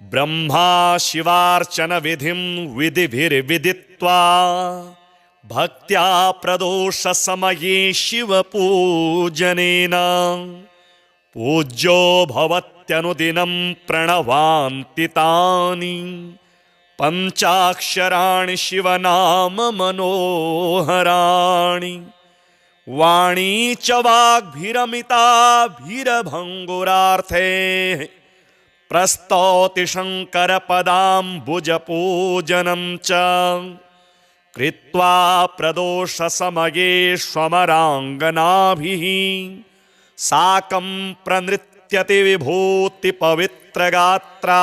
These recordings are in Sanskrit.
ब्रह्मा शिवार्चन विधिं विधिभिर्विदित्वा भक्त्या प्रदोष समये शिवपूजनेन पूज्यो भवत्यनुदिनं प्रणवान्ति तानि पञ्चाक्षराणि शिवनाम मनोहराणि। वाणी च वाग्भिरमिताभिरभङ्गुरार्थे प्रस्तौति शङ्करपदाम्बुजपूजनं च कृत्वा प्रदोषसमये स्वमराङ्गनाभिः साकं प्रनृत्यति विभूतिपवित्रगात्रा।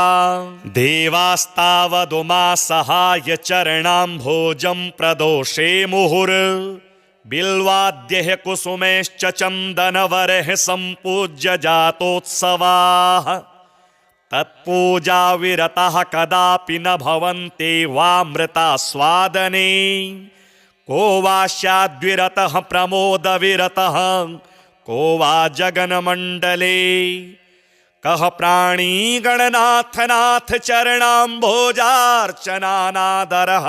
देवास्तावदुमासहाय चरणाम्भोजं प्रदोषे मुहुर् बिल्वाद्यैः कुसुमैश्च चन्दनवरैः सम्पूज्य जातोत्सवाः। तत्पूजा विरतः कदापि न भवन्ति वामृतास्वादने। को वा स्याद्विरतः प्रमोदविरतः को वा जगन्मण्डले। कः प्राणी गणनाथ नाथ चरणाम्भोजार्चनानादरः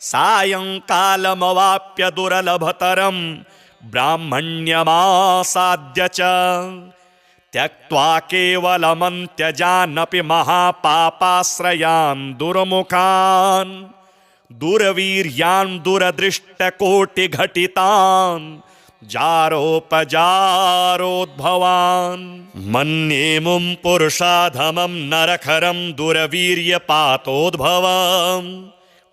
सायंकालमवाप्य दुर्लभतरं ब्राह्मण्यमासाद्य च। त्यक्त्वा केवलमन्त्यजानपि महापापाश्रयान् दुर्मुखान् दुर्वीर्यान् दुरदृष्टकोटिघटितान् जारोपजारोद्भवान्। मन्येमुं पुरुषाधमं नरखरं दुर्वीर्यपातोद्भवम्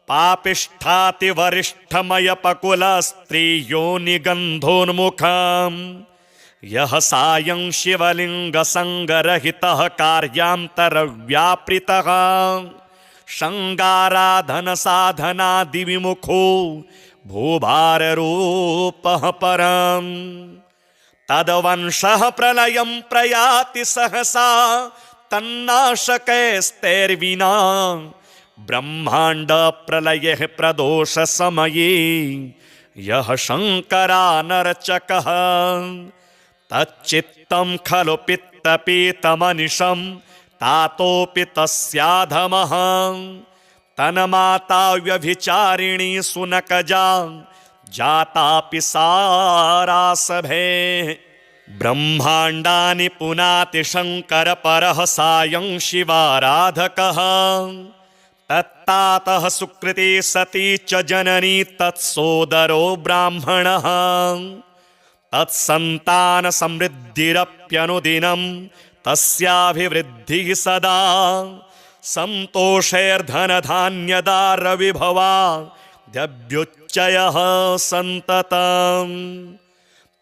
पापिष्ठातिवरिष्ठमयपकुलस्त्रीयोनिगन्धोन्मुखम्। यः सायं शिवलिङ्गसङ्गरहितः कार्यान्तरव्यापृतः शृङ्गाराधनसाधनादिविमुखो भूभाररूपः परम्। तद्वंशः प्रलयं प्रयाति सहसा तन्नाशकैस्तैर्विना। ब्रह्माण्डप्रलये प्रदोषसमये यः शङ्करानर्चकः तच्चित्तं खलु पित्तपीतमनिशं तातोऽपि तस्याधमः। तन्माता व्यभिचारिणी सुनकजा जातापि सारासभे। ब्रह्माण्डानि पुनाति शङ्करपरः सायं शिवाराधकः। तत्तातः सुकृती सती च जननी तत्सोदरो ब्राह्मणः। तत्सन्तानसमृद्धिरप्यनुदिनं तस्याभिवृद्धिः सदा। सन्तोषैर्धनधान्यदारविभवा द्यभ्युच्चयः सन्ततम्।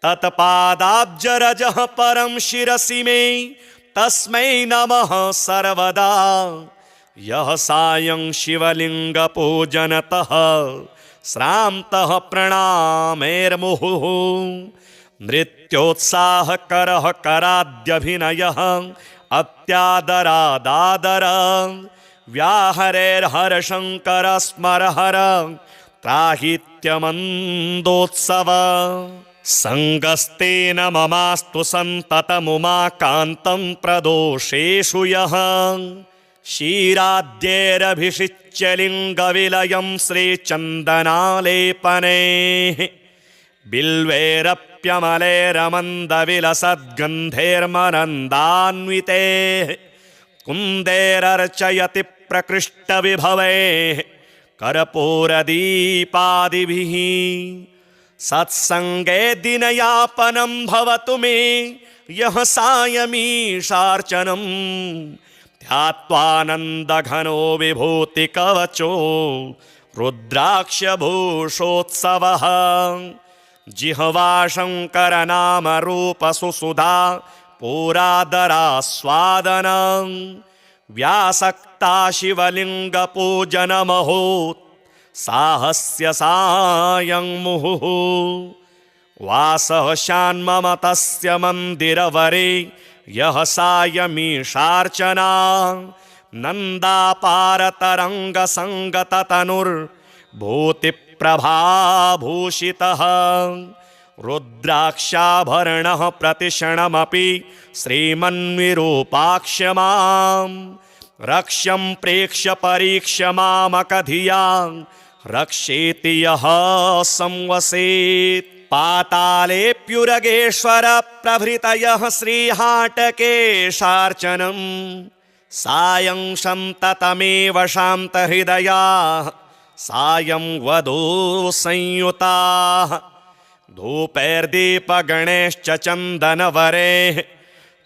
तत्पादाब्जरजः परं शिरसि मे तस्मै नमः सर्वदा। यः सायं शिवलिङ्गपूजनतः श्रान्तः प्रणामैर्मुहुः। नृत्योत्साहकरः कराद्यभिनयः अत्यादरादादर। व्याहरेर्हरशङ्कर स्मरहर त्राहीत्यमन्दोत्सव। सङ्गस्तेन ममास्तु सन्ततमुमाकान्तं प्रदोषेषु यः। क्षीराद्यैरभिषिच्य लिङ्गविलयं श्रीचन्दनालेपनेः। बिल्वैरप्यमलैरमन्दविलसद्गन्धैर्मरन्दान्वितेः। कुन्दैरर्चयति प्रकृष्टविभवैः कर्पूरदीपादिभिः। सत्सङ्गे दिनयापनं भवतु मे यः सायमीशार्चनं। ध्यात्वानन्दघनो विभूतिकवचो रुद्राक्षभूषोत्सवः। जिह्वा शङ्करनामरूपसुसुधा पुरादरास्वादनं। व्यासक्ता शिवलिङ्गपूजनमहोत् साहस्य सायं मुहुः। वासः शान्मम तस्य मन्दिरवरे यः सायमीशार्चना। नन्दापारतरङ्गसङ्गततनुर्भूतिप्रभाभूषितः। रुद्राक्षाभरणः प्रतिक्षणमपि श्रीमन्विरूपाक्ष्यमाम्। रक्ष्यं प्रेक्ष्य परीक्ष्य मामकधिया रक्षेति यः संवसेत् पातालेऽप्युरगेश्वर प्रभृतयः श्रीहाटकेशार्चनम् सायं सन्ततमेव शान्तहृदयाः सायं वधू संयुताः धूपैर्दीपगणैश्च चन्दनवरैः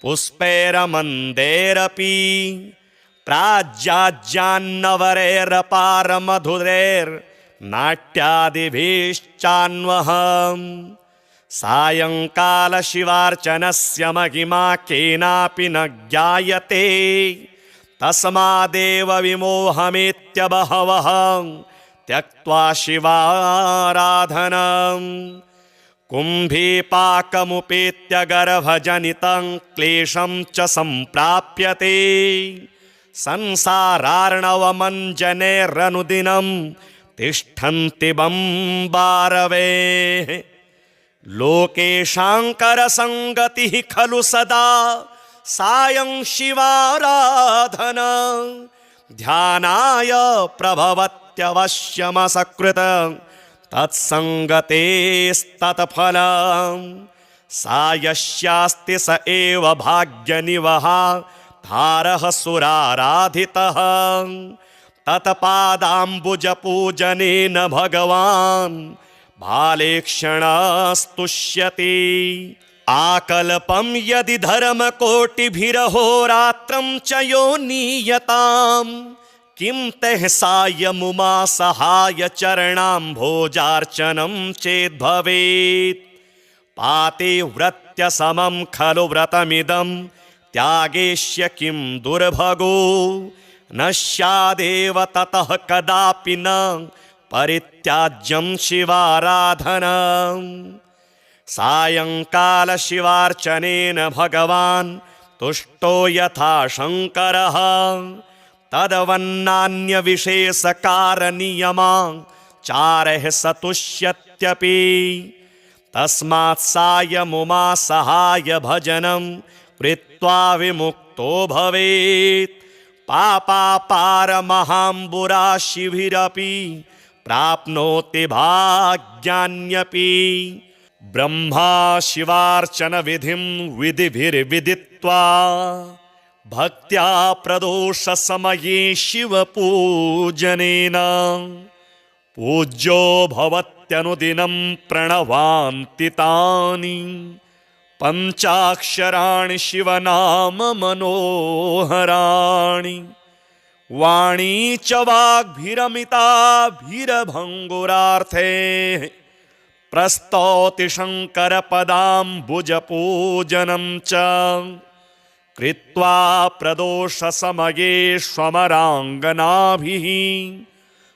पुष्पैरमन्दैरपि प्राज्याज्यान्नवरैरपारमधुरैर्नाट्यादिभिश्चान्वहम् सायंकालशिवार्चनस्य महिमा केनापि न ज्ञायते तस्मादेव विमोहमेत्य बहवः त्यक्त्वा शिवाराधनम् कुम्भीपाकमुपेत्य गर्भजनितं क्लेशं च सम्प्राप्यते संसारार्णवमञ्जनेरनुदिनं तिष्ठन्ति बम्बारवेः लोकेशाङ्करसङ्गतिः खलु सदा सायं शिवाराधना ध्यानाय प्रभवत्यवश्यमसकृत तत्सङ्गतेस्तत्फलम् सायस्यास्ति स एव भाग्यनिवहा धारः सुराराधितः तत्पादाम्बुजपूजनेन भगवान् भालेक्षणस्तुष्यति आकल्पं यदि धर्मकोटिभिरहोरात्रं च यो नीयताम् किं तैः सायमुमा सहाय चरणाम्भोजार्चनं चेद्भवेत् पातिव्रत्य समं खलु व्रतमिदं त्यागेष्य किं दुर्भगो न स्यादेव ततः कदापि न परित्याज्यं शिवाराधनम् सायंकालशिवार्चनेन भगवान् तुष्टो यथा शङ्करः तदवन्नान्यविशेषकारणनियमाचारैः स तुष्यत्यपि तस्मात् सायमुमा सहाय भजनं कृत्वा विमुक्तो भवेत् पापापारमहाम्बुराशिभिरपि प्राप्नोति भाग्यान्यपि ब्रह्मा शिवार्चन विधिं विधिभिर्विदित्वा भक्त्या प्रदोष समये शिवपूजनेन पूज्यो भवत्यनुदिनं प्रणवान्ति तानि पञ्चाक्षराणि शिवनाम मनोहराणि वाणी च वाग्भिरमिताभिरभङ्गुरार्थे प्रस्तौति शङ्करपदाम्बुजपूजनं च कृत्वा प्रदोष समये स्वमराङ्गनाभिः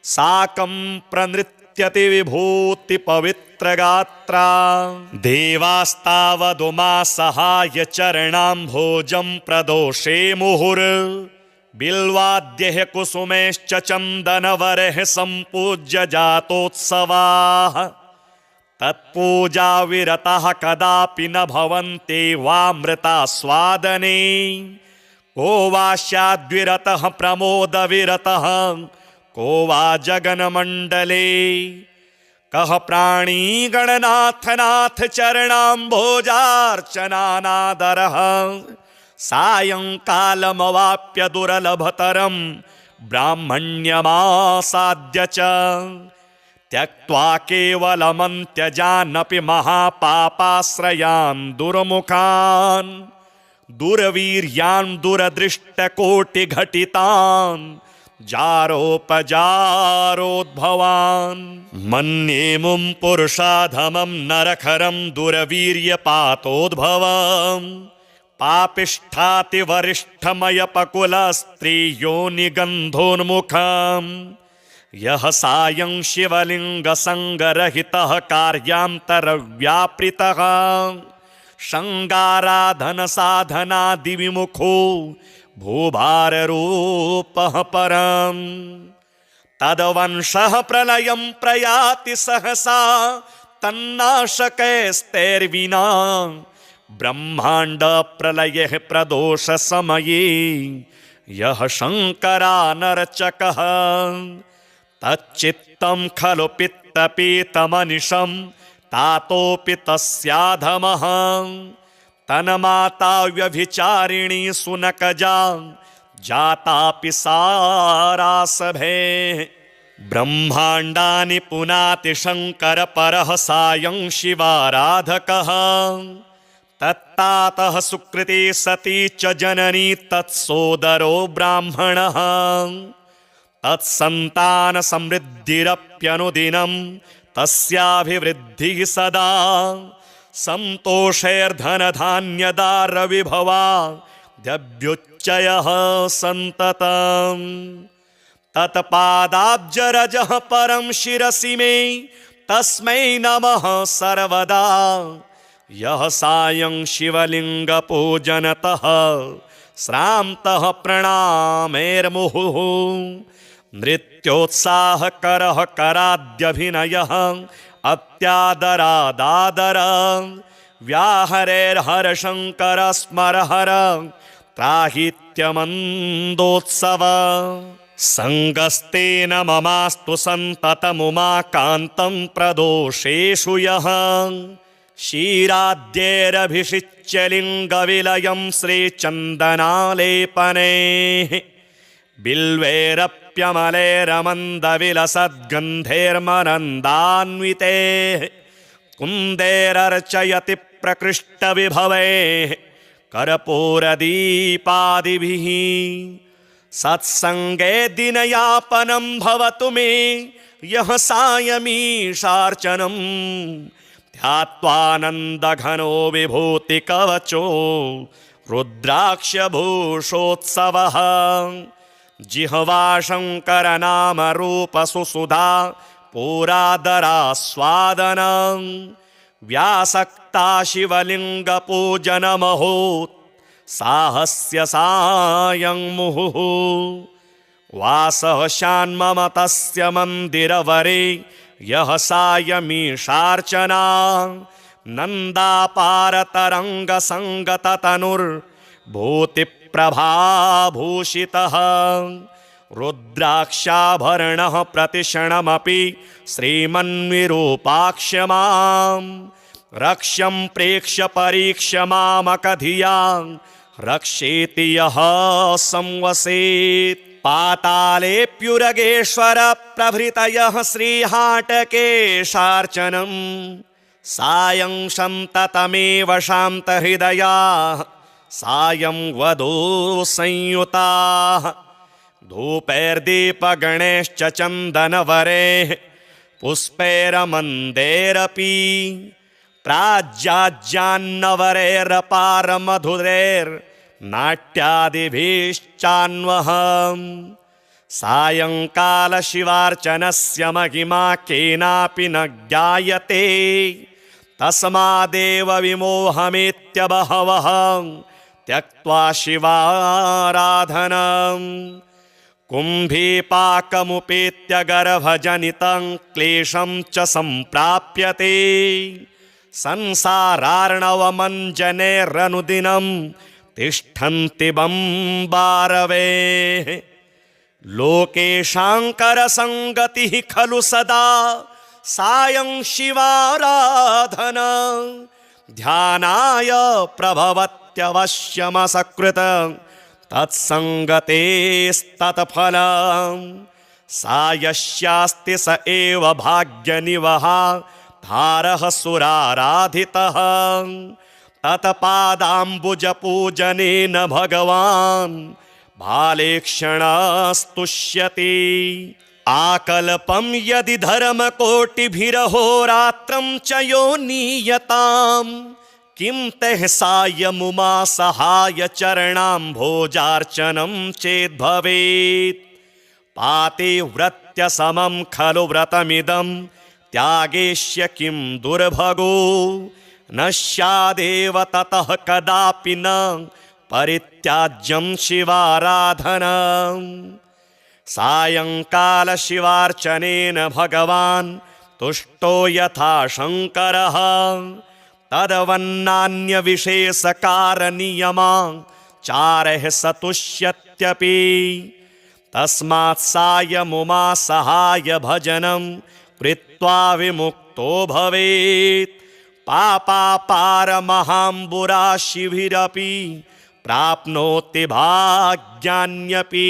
साकं प्रनृत्यति विभूति पवित्रगात्रा देवास्तावदुमा सहाय चरणाम्भोजं प्रदोषे मुहुर् बिल्वाद्यैः कुसुमैश्च चन्दनवरैः सम्पूज्य जातोत्सवाः तत्पूजा विरतः कदापि न भवन्ति वामृतास्वादने को वा स्याद्विरतः प्रमोदविरतः को वा जगन्मण्डले कः प्राणी गणनाथनाथ चरणाम्भोजार्चनानादरः सायंकालमवाप्य दुर्लभतरं ब्राह्मण्यमासाद्य च त्यक्त्वा केवलमन्त्यजानपि महापापाश्रयान् दुर्मुखान् दुर्वीर्यान् दुरदृष्टकोटिघटितान् जारोपजारोद्भवान् मन्येमुं पुरुषाधमं नरखरं दुर्वीर्यपातोद्भवम् पापिष्ठातिवरिष्ठमयपकुलस्त्रीयोनिगन्धोन्मुखम् यः सायं शिवलिङ्गसङ्गरहितः कार्यान्तरव्यापृतः शृङ्गाराधनसाधनादिविमुखो भूभाररूपः परम् तद्वंशः प्रलयं प्रयाति सहसा तन्नाशकैस्तैर्विना ब्रह्माण्डप्रलये प्रदोषसमये यः शङ्करानर्चकः तच्चित्तं खलु पित्तपीतमनिशं तातोऽपि तस्याधमः तन्माता व्यभिचारिणी सुनकजा जातापि सारासभे ब्रह्माण्डानि पुनाति शङ्करपरः सायं शिवाराधकः तत्तातः सुकृती सती च जननी तत्सोदरो ब्राह्मणः तत्सन्तानसमृद्धिरप्यनुदिनं तस्याभिवृद्धिः सदा सन्तोषैर्धनधान्यदारविभवा द्यभ्युच्चयः सन्ततम् तत्पादाब्जरजः परं शिरसि मे तस्मै नमः सर्वदा यः सायं शिवलिङ्गपूजनतः श्रान्तः प्रणामैर्मुहुः नृत्योत्साहकरः कराद्यभिनयः अत्यादरादादर व्याहरेर्हरशङ्कर स्मरहर त्राहीत्यमन्दोत्सव सङ्गस्तेन ममास्तु सन्ततमुमाकान्तं प्रदोषेषु यः क्षीराद्यैरभिषिच्य लिङ्गविलयं श्रीचन्दनालेपनेः बिल्वैरप्यमलेरमन्दविलसद्गन्धैर्मनन्दान्वितेः कुन्दैरर्चयति प्रकृष्टविभवैः कर्पूरदीपादिभिः सत्सङ्गे दिनयापनं भवतु मे यः सायमीशार्चनं ध्यात्वानन्दघनो विभूतिकवचो रुद्राक्षभूषोत्सवः जिह्वा शङ्करनामरूपसुसुधा पुरादरास्वादनं व्यासक्ता शिवलिङ्गपूजनमहोत् साहस्य सायं मुहुः वासः शान्मम तस्य मन्दिरवरे यः सायमीशार्चना नन्दापारतरङ्गसङ्गततनुर्भूतिप्रभाभूषितः रुद्राक्षाभरणः प्रतिक्षणमपि श्रीमन्विरूपाक्ष्यमां रक्ष्यं प्रेक्ष्य परीक्ष्य मामकधिया रक्षेति यः संवसेत् पातालेऽप्युरगेश्वर प्रभृतयः श्रीहाटकेशार्चनं सायं सन्ततमेव शान्तहृदयाः सायं वधू संयुताः धूपैर्दीपगणैश्च चन्दनवरेः पुष्पैरमन्दैरपि प्राज्याज्यान्नवरैरपारमधुरैर्नाट्यादिभिश्चान्वहम् सायङ्कालशिवार्चनस्य महिमा केनापि न ज्ञायते तस्मादेव विमोहमेत्य बहवः त्यक्त्वा शिवाराधनम् कुम्भीपाकमुपेत्य गर्भजनितं क्लेशं च सम्प्राप्यते संसारार्णवमञ्जनेरनुदिनं तिष्ठन्ति बम्बारवेः लोकेशाङ्करसङ्गतिः खलु सदा सायं शिवाराधना ध्यानाय प्रभवत्यवश्यमसकृत तत्सङ्गतेस्तत्फलम् सायस्यास्ति स एव भाग्यनिवहा धारः सुराराधितः तत्पादाम्बुजपूजनेन भगवान् भालेक्षणस्तुष्यति आकल्पं यदि धर्मकोटिभिरहोरात्रं च यो नीयताम् किं तैः सायमुमा सहाय चरणाम्भोजार्चनं चेद्भवेत् पातिव्रत्यसमं खलु व्रतमिदं त्यागेष्य किं दुर्भगो न स्यादेव ततः कदापि न परित्याज्यं शिवाराधनम् सायङ्कालशिवार्चनेन भगवान् तुष्टो यथा शङ्करः तदवन्नान्यविशेषकारनियमां चारः स तुष्यत्य भविष्यत्यपि तस्मात् सायमुमा सहाय भजनं कृत्वा विमुक्तो भवेत् पापापारमहाम्बुराशिभिरपि प्राप्नोति भाग्यान्यपि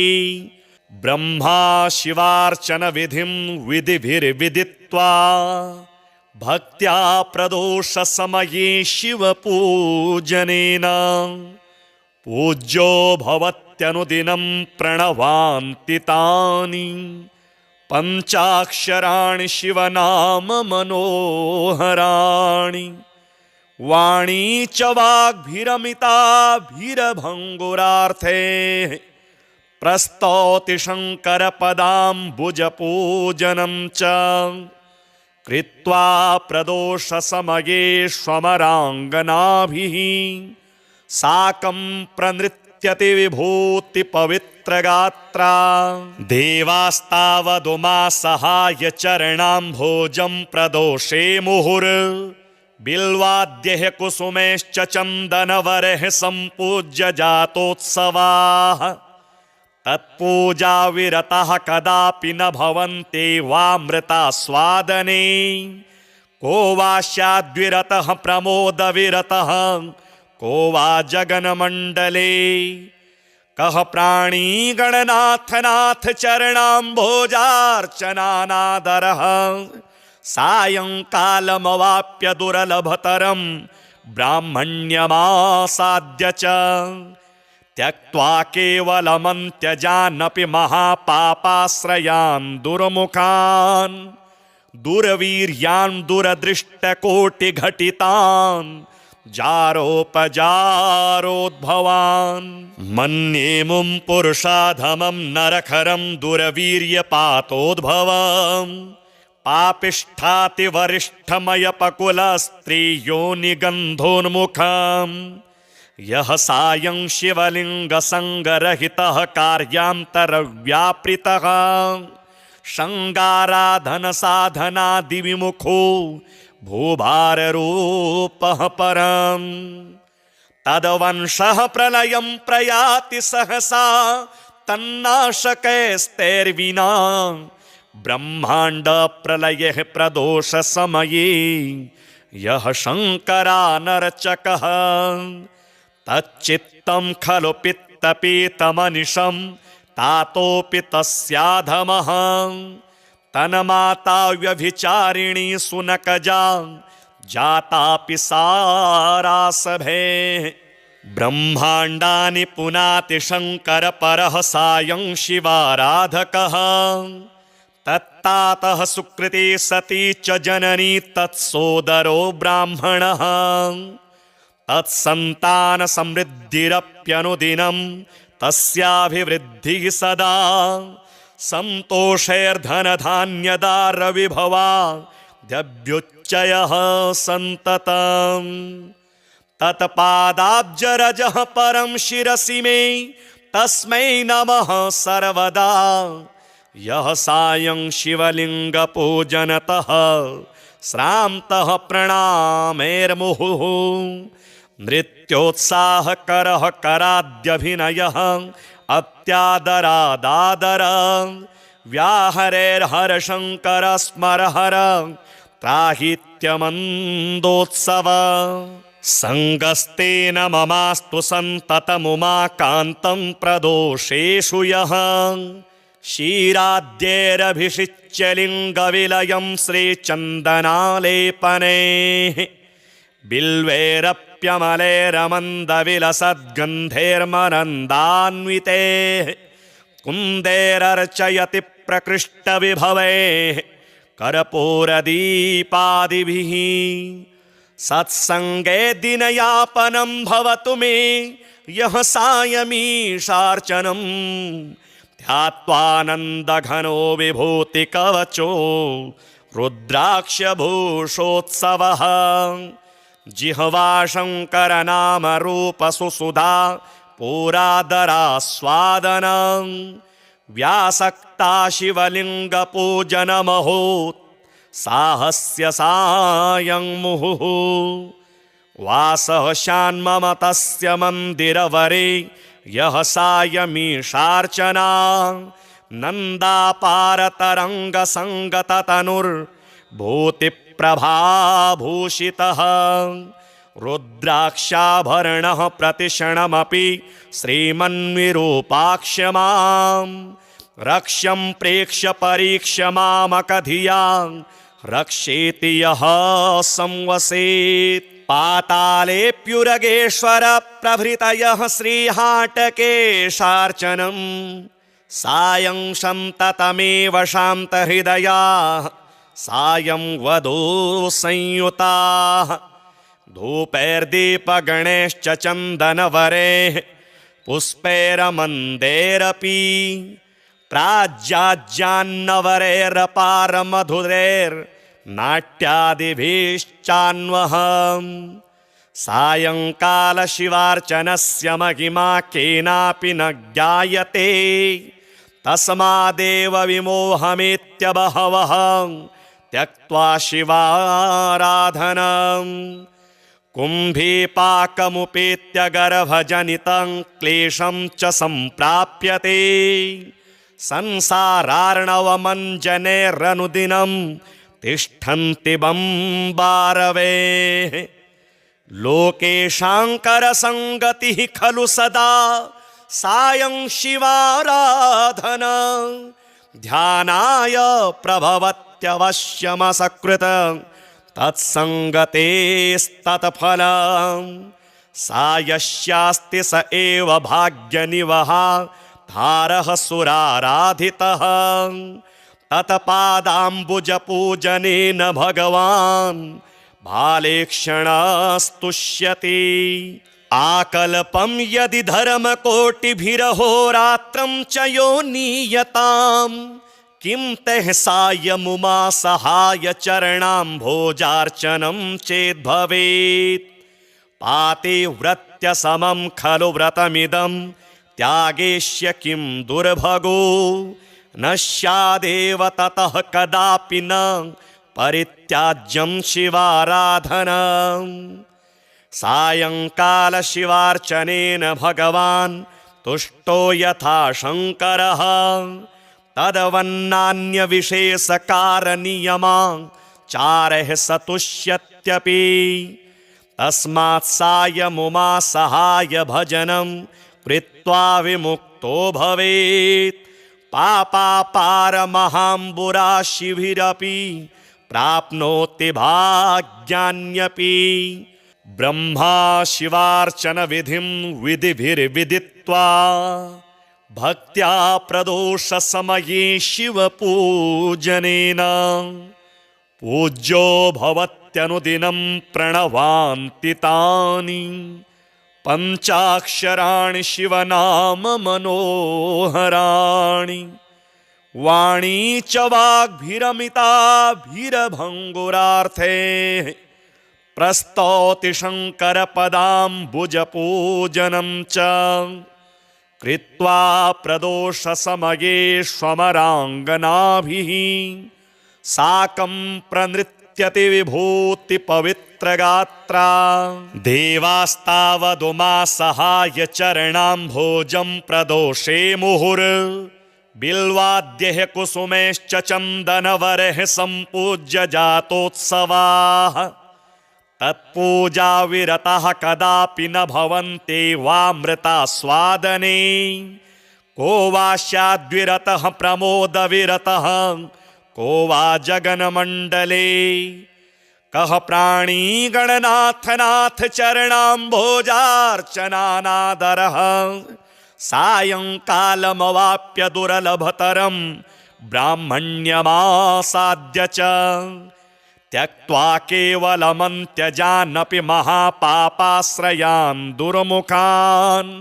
ब्रह्मा शिवार्चन विधिं विधिभिर्विदित्वा भक्त्या प्रदोष समये शिवपूजनेन पूज्यो भवत्यनुदिनं प्रणवान्ति तानि पञ्चाक्षराणि शिवनाम मनोहराणि वाणी च वाग्भिरमिताभिरभङ्गुरार्थे प्रस्तौति शङ्करपदाम्बुजपूजनं च कृत्वा प्रदोषसमये स्वमराङ्गनाभिः साकं प्रनृत्यति विभूतिपवित्रगात्रा देवास्तावदुमा सहाय चरणाम्भोजं प्रदोषे मुहुर् बिल्वाद्यैः कुसुमैश्च चन्दनवरैः सम्पूज्य जातोत्सवाः तत्पूजा विरतः कदापि न भवन्ति वामृतास्वादने को वा स्याद्विरतः प्रमोदविरतः को वा जगन्मण्डले कः प्राणी गणनाथनाथ चरणाम्भोजार्चनानादरः सायंकालमवाप्य दुर्लभतरं ब्राह्मण्यमासाद्य च त्यक्त्वा केवलमन्त्यजानपि महापापाश्रयान् दुर्मुखान् दुर्वीर्यान् दुरदृष्टकोटिघटितान् जारोपजारोद्भवान् मन्येमुं पुरुषाधमं नरखरं दुर्वीर्यपातोद्भवम् पापिष्ठातिवरिष्ठमयपकुलस्त्रीयोनिगन्धोन्मुखम् यः सायं शिवलिङ्गसङ्गरहितः कार्यान्तरव्यापृतः शृङ्गाराधनसाधनादिविमुखो भूभाररूपः परम् तद्वंशः प्रलयं प्रयाति सहसा तन्नाशकैस्तैर्विना ब्रह्माण्डप्रलये प्रदोषसमये यः शङ्करानर्चकः तच्चित्तं खलु पित्तपीतमनिशं तातोऽपि तस्याधमः तन्माता व्यभिचारिणी सुनकजा जातापि सारासभे ब्रह्माण्डानि पुनाति शङ्करपरः सायं शिवाराधकः तत्तातः सुकृते सती च जननी तत्सोदरो ब्राह्मणः तत्सन्तानसमृद्धिरप्यनुदिनं तस्याभिवृद्धिः सदा सन्तोषैर्धनधान्यदारविभवाद्यभ्युच्चयः सन्ततम् तत्पादाब्जरजः परं शिरसि मे तस्मै नमः सर्वदा यः सायं शिवलिङ्गपूजनतः श्रान्तः प्रणामैर्मुहुः नृत्योत्साहकरः कराद्यभिनयः अत्यादरादादर व्याहरेर्हरशङ्कर स्मरहर त्राहित्यमन्दोत्सव सङ्गस्तेन ममास्तु सन्ततमुमाकान्तं प्रदोषेषु यः क्षीराद्यैरभिषिच्य लिङ्गविलयं श्रीचन्दनालेपनेः बिल्वैरप्यमलैरमन्दविलसद्गन्धैर्मरन्दान्वितेः कुन्दैरर्चयति प्रकृष्टविभवैः कर्पूरदीपादिभिः सत्सङ्गे दिनयापनं भवतु मे यः सायमीशार्चनं ध्यात्वानन्दघनो विभूतिकवचो रुद्राक्षभूषोत्सवः जिह्वा शङ्करनामरूपसुसुधा पुरादरास्वादनं व्यासक्ता शिवलिङ्गपूजनमहोत् साहस्य सायं मुहुः वासः शान्मम तस्य मन्दिरवरे यः सायमीशार्चना नन्दापारतरङ्गसङ्गततनुर्भूतिप्रभाभूषितः रुद्राक्षाभरणः प्रतिक्षणमपि श्रीमन्विरूपाक्ष्यमां रक्ष्यं प्रेक्ष्य परीक्ष्य मामकधिया रक्षेति यः संवसेत् पातालेऽप्युरगेश्वर प्रभृतयः श्रीहाटकेशार्चनम् सायं सन्ततमेव शान्तहृदयाः सायं वधू संयुताः धूपैर्दीपगणैश्च चन्दनवरैः पुष्पैरमन्दैरपि प्राज्याज्यान्नवरैरपारमधुरैर्नाट्यादिभिश्चान्वहम् सायंकालशिवार्चनस्य महिमा केनापि न ज्ञायते तस्मादेव विमोहमेत्य बहवः त्यक्त्वा शिवाराधनम् कुम्भीपाकमुपेत्य गर्भजनितं क्लेशं च सम्प्राप्यते संसारार्णवमञ्जनैरनुदिनं तिष्ठन्ति बम्बारवेः लोकेशाङ्करसङ्गतिः खलु सदा सायं शिवाराधना ध्यानाय प्रभवत्यवश्यमसकृत तत्सङ्गतेस्तत्फलं सायस्यास्ति स एव भाग्यनिवहा धारः सुराराधितः तत्पादाम्बुजपूजनेन भगवान् भालेक्षणस्तुष्यति आकल्पं यदि धर्मकोटिभिरहोरात्रं च यो नीयताम् किं तैः सायमुमा सहाय चरणाम्भोजार्चनं चेद्भवेत् पातिव्रत्य समं खलु व्रतमिदं त्यागेष्य किं दुर्भगो न स्यादेव ततः कदापि न परित्याज्यं शिवाराधनम् सायंकालशिवार्चनेन भगवान् तुष्टो यथा शङ्करः तदवन्नान्यविशेषकारणनियमाचारैः स तुष्यत्यपि तस्मात् सायमुमा सहाय भजनं कृत्वा विमुक्तो भवेत् पापापारमहाम्बुराशिभिरपि प्राप्नोति भाग्यान्यपि ब्रह्मा शिवार्चन विधिं विधिभिर्विदित्वा भक्त्या प्रदोष समये शिवपूजनेन पूज्यो भवत्यनुदिनं प्रणवान्ति तानि पञ्चाक्षराणि शिवनाम मनोहराणि वाणी च वाग्भिरमिताभिरभङ्गुरार्थे प्रस्तौति शङ्करपदाम्बुजपूजनं च कृत्वा प्रदोषसमये स्वमराङ्गनाभिः साकं प्रनृत्यति विभूतिपवित्रगात्रा देवास्तावदुमा सहाय चरणाम्भोजं प्रदोषे मुहुर् बिल्वाद्यैः कुसुमैश्च चन्दनवरैः सम्पूज्य जातोत्सवाः तत्पूजा विरतः कदापि न भवन्ति वामृतास्वादने को वा स्याद्विरतः प्रमोदविरतः को वा जगन्मण्डले कः प्राणी गणनाथनाथ चरणाम्भोजार्चनानादरः सायंकालमवाप्य दुर्लभतरं ब्राह्मण्यमासाद्य च त्यक्त्वा केवलमन्त्यजानपि महापापाश्रयान् दुर्मुखान्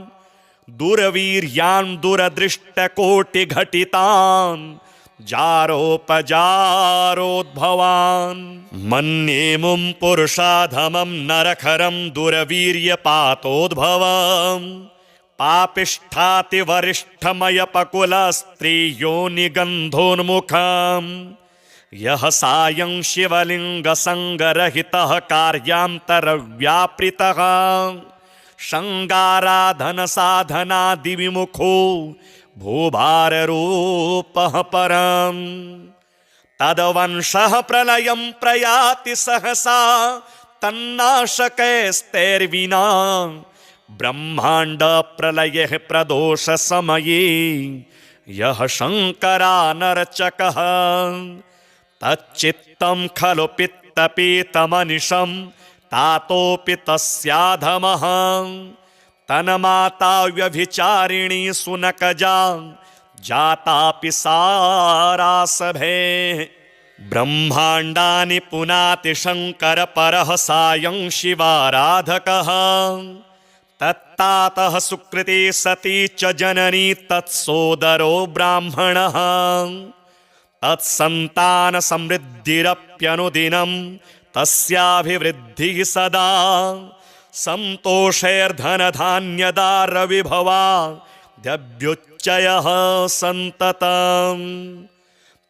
दुर्वीर्यान् दुरदृष्टकोटिघटितान् जारोपजारोद्भवान् मन्येमुं पुरुषाधमं नरखरं दुर्वीर्यपातोद्भवम् पापिष्ठातिवरिष्ठमयपकुलस्त्रीयोनिगन्धोन्मुखम् यः सायं शिवलिङ्गसङ्गरहितः कार्यान्तरव्यापृतः शृङ्गाराधन साधनादिविमुखो भूभाररूपः परम् तद्वंशः प्रलयं प्रयाति सहसा तन्नाशकैस्तैर्विना ब्रह्माण्ड प्रलयः प्रदोष समये यः शङ्करानर्चकः तच्चित्तं खलु पित्तपीतमनिशं तातोऽपि तस्याधमः तन्माता व्यभिचारिणी सुनकजा जातापि सारासभे ब्रह्माण्डानि पुनाति शङ्करपरः सायं शिवाराधकः तत्तातः सुकृती सती च जननी तत्सोदरो ब्राह्मणः तत्सन्तानसमृद्धिरप्यनुदिनं तस्याभिवृद्धिः सदा सन्तोषैर्धनधान्यदारविभवा द्यभ्युच्चयः सन्ततम्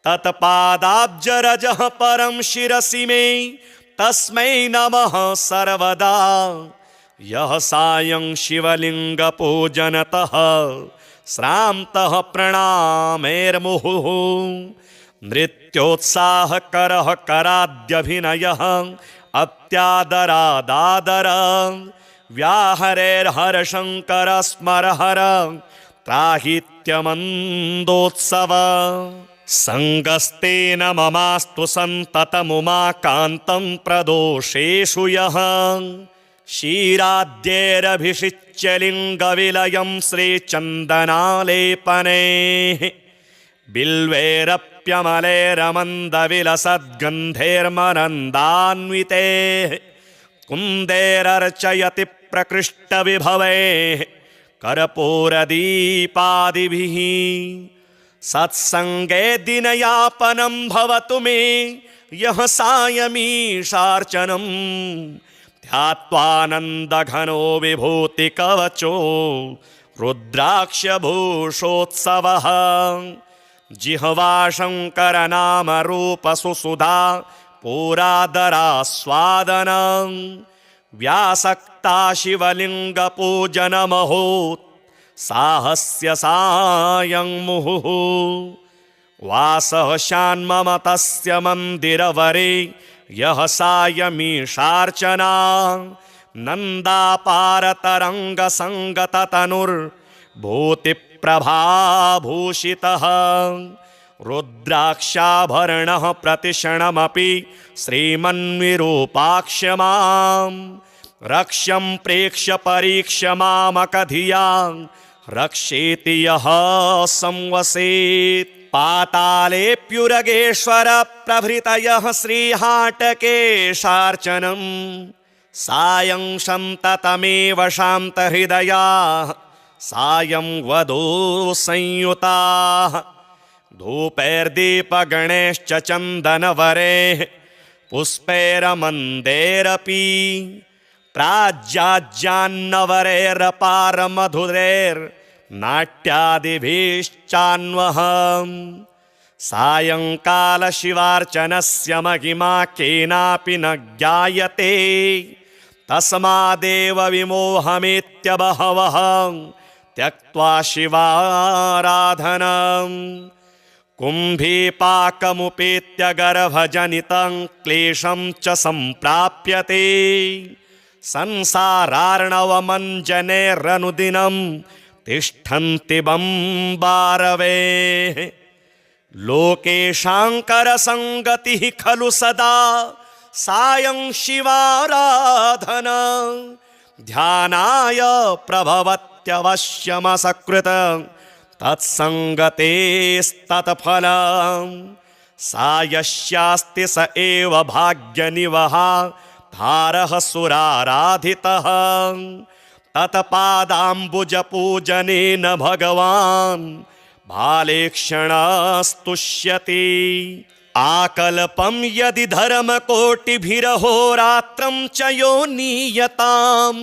तत्पादाब्जरजः परं शिरसि मे तस्मै नमः सर्वदा यः सायं शिवलिङ्गपूजनतः श्रान्तः प्रणामैर्मुहुः नृत्योत्साहकरः कराद्यभिनयः अत्यादरादादर व्याहरेर्हरशङ्करस्मरहर त्राहीत्यमन्दोत्सव सङ्गस्तेन ममास्तु सन्ततमुमाकान्तं प्रदोषेषु यः क्षीराद्यैरभिषिच्य लिङ्गविलयं श्रीचन्दनालेपनेः बिल्वैरप्यमलेरमन्दविलसद्गन्धैर्मनन्दान्वितेः कुन्दैरर्चयति प्रकृष्टविभवैः कर्पूरदीपादिभिः सत्सङ्गे दिनयापनं भवतु मे यः सायमीशार्चनम् ध्यात्वानन्दघनो विभूतिकवचो रुद्राक्षभूषोत्सवः जिह्वा शङ्करनामरूपसुसुधा पुरादरास्वादनं व्यासक्ता शिवलिङ्गपूजनमहोत् साहस्य सायं मुहुः वासः शान्मम तस्य मन्दिरवरे यः सायमीशार्चना नन्दापारतरङ्गसङ्गततनुर्भूतिप्रभाभूषितः रुद्राक्षाभरणः प्रतिक्षणमपि श्रीमन्विरूपाक्ष्यमां रक्ष्यं प्रेक्ष्य परीक्ष्य मामकधिया रक्षेति यः संवसेत् पातालेऽप्युरगेश्वर प्रभृतयः श्रीहाटकेशार्चनं सायं सन्ततमेव शान्तहृदयाः सायं वधू संयुताः धूपैर्दीपगणैश्च चन्दनवरेः पुष्पैरमन्दैरपि प्राज्याज्यान्नवरैरपारमधुरैर्नाट्यादिभिश्चान्वहम् सायङ्कालशिवार्चनस्य महिमा केनापि न ज्ञायते तस्मादेव विमोहमेत्य बहवः त्यक्त्वा शिवाराधनम् कुम्भीपाकमुपेत्य गर्भजनितं क्लेशं च सम्प्राप्यते संसारार्णवमञ्जनेरनुदिनं तिष्ठन्ति बम्बारवेः लोकेशाङ्करसङ्गतिः खलु सदा सायं शिवाराधना ध्यानाय प्रभवत्यवश्यमसकृत तत्सङ्गतेस्तत्फलम् सायस्यास्ति स एव भाग्यनिवहा धारः सुराराधितः तत्पादाम्बुजपूजनेन भगवान् भालेक्षणस्तुष्यति आकल्पं यदि धर्मकोटिभिरहोरात्रं च यो नीयताम्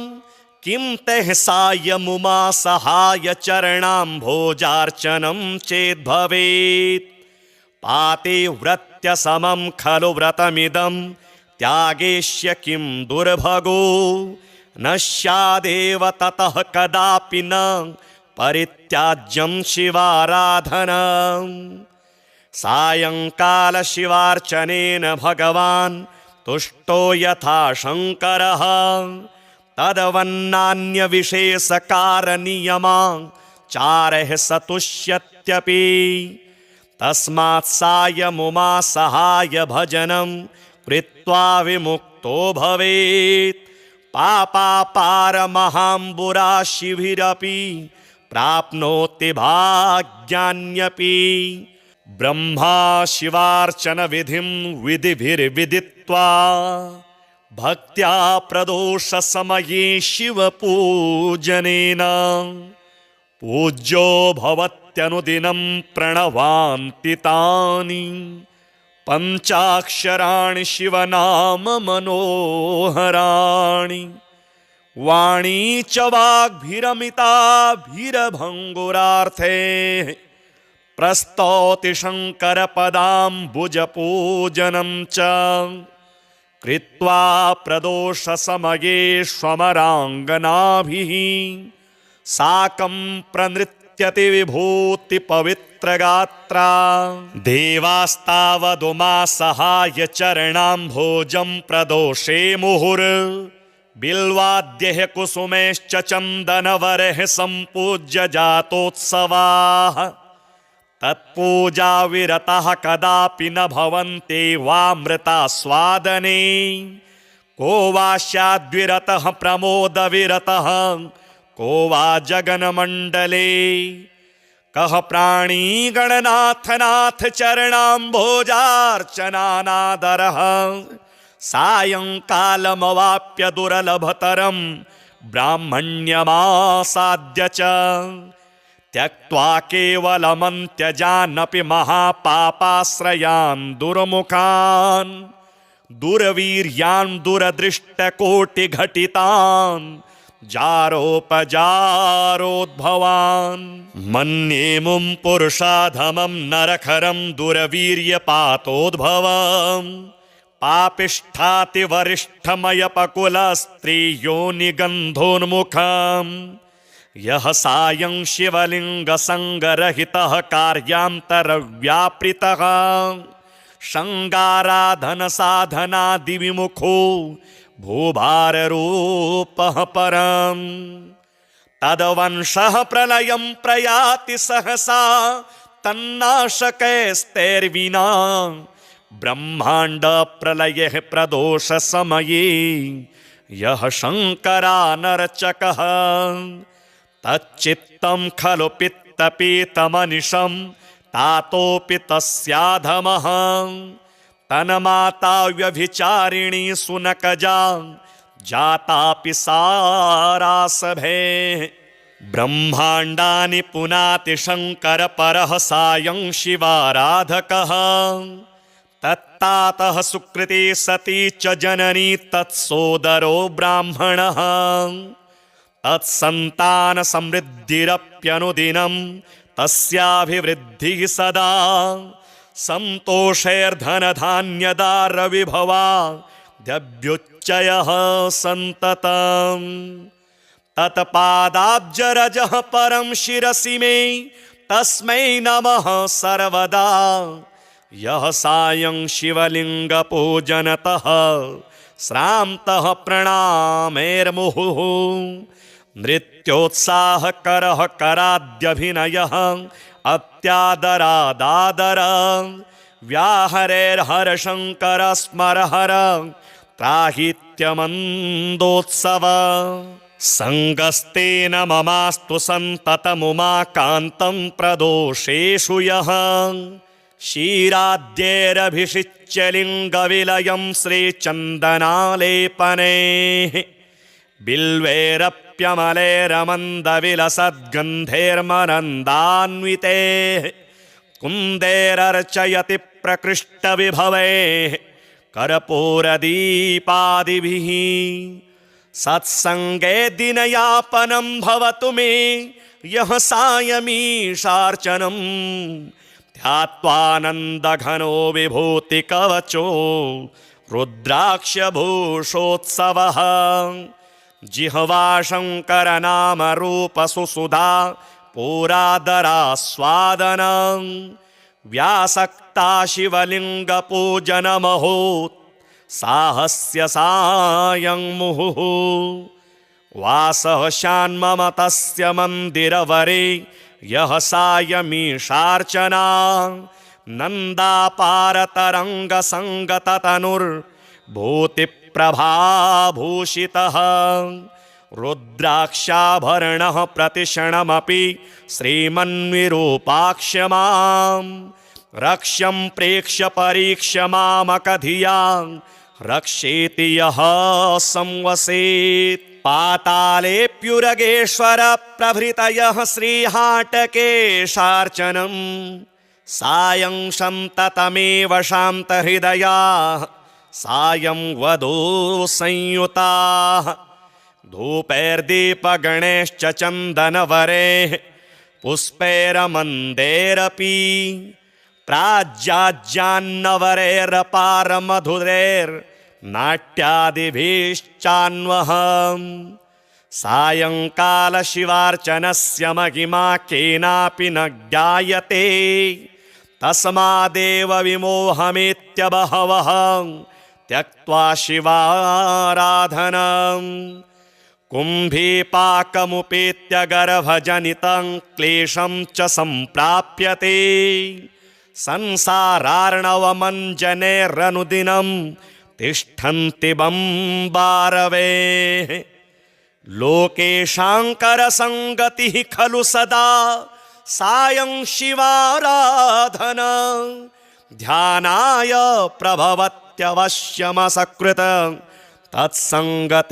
किं तैः सायमुमा सहाय चरणाम्भोजार्चनं चेद्भवेत् पातिव्रत्यसमं खलु व्रतमिदं त्यागेष्य किं दुर्भगो न स्यादेव ततः कदापि न परित्याज्यं शिवाराधनम् सायंकाल शिवार्चनेन भगवान् तुष्टो यथा शंकरः तदवन्नान्य विशेषकारनियमां चारः सतुष्यत्यपि तस्मात् सायमुमा सहाय भजनं कृत्वा विमुक्तो भवेत् पापापारमहाम्बुराशिभिरपि प्राप्नोति भाग्यान्यपि ब्रह्मा शिवार्चन विधिं विधिभिर्विदित्वा भक्त्या प्रदोष समये शिवपूजनेन पूज्यो भवत्यनुदिनं प्रणवान्ति तानि पञ्चाक्षराणि शिवनाम मनोहराणि वाणी च वाग्भिरमिताभिरभङ्गुरार्थे प्रस्तौति शङ्करपदाम्बुजपूजनं च कृत्वा प्रदोषसमये स्वमराङ्गनाभिः साकं प्रनृत्यति विभूतिपवित्रगात्रा देवास्तावदुमा सहाय चरणाम्भोजं प्रदोषे मुहुर् बिल्वाद्यैः कुसुमैश्च चन्दनवरैः सम्पूज्य जातोत्सवाः तत्पूजा विरतः कदापि न भवन्ति वामृतास्वादने को वा स्याद्विरतः प्रमोदविरतः को वा जगन्मण्डले कः प्राणी गणनाथनाथ चरणाम्भोजार्चनानादरः सायंकालमवाप्य दुर्लभतरं ब्राह्मण्यमासाद्य च त्यक्त्वा केवलमन्त्यजानपि महापापाश्रयान् दुर्मुखान् दुर्वीर्यान् दुरदृष्टकोटिघटितान् जारोपजारोद्भवान् मन्येमुं पुरुषाधमं नरखरं दुर्वीर्यपातोद्भवम् पापिष्ठातिवरिष्ठमयपकुलस्त्रीयोनिगन्धोन्मुखम् यः सायं शिवलिङ्गसङ्गरहितः कार्यान्तरव्यापृतः शृङ्गाराधनसाधनादिविमुखो भूभाररूपः परम् तद्वंशः प्रलयं प्रयाति सहसा तन्नाशकैस्तैर्विना ब्रह्माण्डप्रलये प्रदोषसमये यः शङ्करानर्चकः तच्चित्तं खलु पित्तपीतमनिशं तातोऽपि तस्याधमः तन्माता व्यभिचारिणी सुनकजा जातापि सारासभे ब्रह्माण्डानि पुनाति शङ्करपरः सायं शिवाराधकः तत्तातः सुकृते सती च जननी तत्सोदरो ब्राह्मणः तत्सन्तान समृद्धिरप्यनुदिनं तस्याभिवृद्धिः सदा सन्तोषैर्धनधान्यदारविभवा द्यभ्युच्चयः सन्ततम् तत्पादाब्जरजः परं शिरसि मे तस्मै नमः सर्वदा यः सायं शिवलिङ्गपूजनतः श्रान्तः प्रणामैर्मुहुः नृत्योत्साहकरः कराद्यभिनयः अत्यादरादादर व्याहरेर्हरशङ्कर स्मरहर प्राहित्यमन्दोत्सव सङ्गस्तेन ममास्तु सन्ततमुमाकान्तं प्रदोषेषु यः क्षीराद्यैरभिषिच्य लिङ्गविलयं श्रीचन्दनालेपनेः बिल्वैरप्यमलैरमन्दविलसद्गन्धैर्मनन्दान्वितेः कुन्दैरर्चयति प्रकृष्टविभवैः कर्पूरदीपादिभिः सत्सङ्गे दिनयापनं भवतु मे यः सायमीशार्चनं ध्यात्वानन्दघनो विभूतिकवचो रुद्राक्षभूषोत्सवः जिह्वा शङ्करनामरूपसुसुधा पुरादरास्वादनं व्यासक्ता शिवलिङ्गपूजनमहोत् साहस्य सायं मुहुः वासः शान्मम तस्य मन्दिरवरे यः सायमीशार्चना नन्दापारतरङ्गसङ्गततनुर्भूतिप्रभाभूषितः रुद्राक्षाभरणः प्रतिक्षणमपि श्रीमन्विरूपाक्ष्य मां रक्ष्यं प्रेक्ष्य परीक्ष्य मामकधिया रक्षेति यः संवसेत् पातालेऽप्युरगेश्वर प्रभृतयः श्रीहाटकेशार्चनं सायं सन्ततमेव शान्तहृदयाः सायं वधू संयुताः धूपैर्दीपगणैश्च चन्दनवरैः पुष्पैरमन्दैरपि प्राज्याज्यान्नवरैरपारमधुरैर्नाट्यादिभिश्चान्वहम् सायङ्कालशिवार्चनस्य महिमा केनापि न ज्ञायते तस्मादेव विमोहमेत्य बहवः त्यक्त्वा शिवाराधनम् कुम्भीपाकमुपेत्य गर्भजनितं क्लेशं च सम्प्राप्यते संसारार्णवमञ्जनैरनुदिनं तिष्ठन्ति बम्बारवेः लोके शाङ्करसङ्गतिः खलु सदा सायं शिवाराधना ध्यानाय प्रभवत्यवश्यमसकृत तत्सङ्गतेस्तत्फलं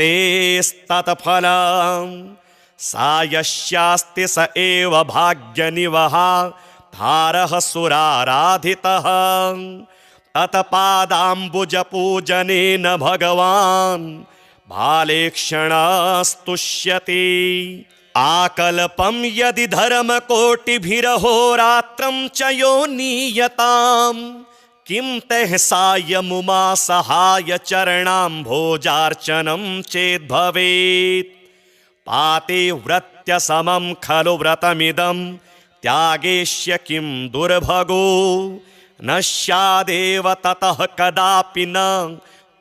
सायस्यास्ति स एव भाग्यनिवहा धारः सुराराधितः तत्पादाम्बुजपूजनेन भगवान् भालेक्षणस्तुष्यति आकल्पं यदि धर्मकोटिभिरहोरात्रं च यो नीयताम् किं तैः सायमुमा सहाय चरणाम्भोजार्चनं चेद्भवेत् पातिव्रत्य समं खलु व्रतमिदं त्यागेष्य किं दुर्भगो न स्यादेव ततः कदापि न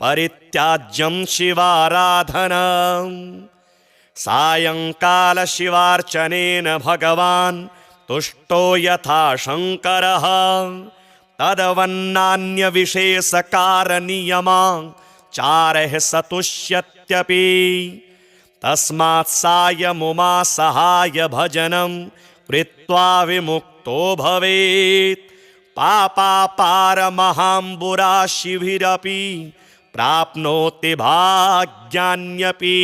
परित्याज्यं शिवाराधनम् सायङ्कालशिवार्चनेन भगवान् तुष्टो यथा शङ्करः तदवन्नान्यविशेषकारणनियमाचारैः स तुष्यत्यपि तस्मात् सायमुमा सहाय भजनं कृत्वा विमुक्तो भवेत् पापापारमहाम्बुराशिभिरपि प्राप्नोति भाग्यान्यपि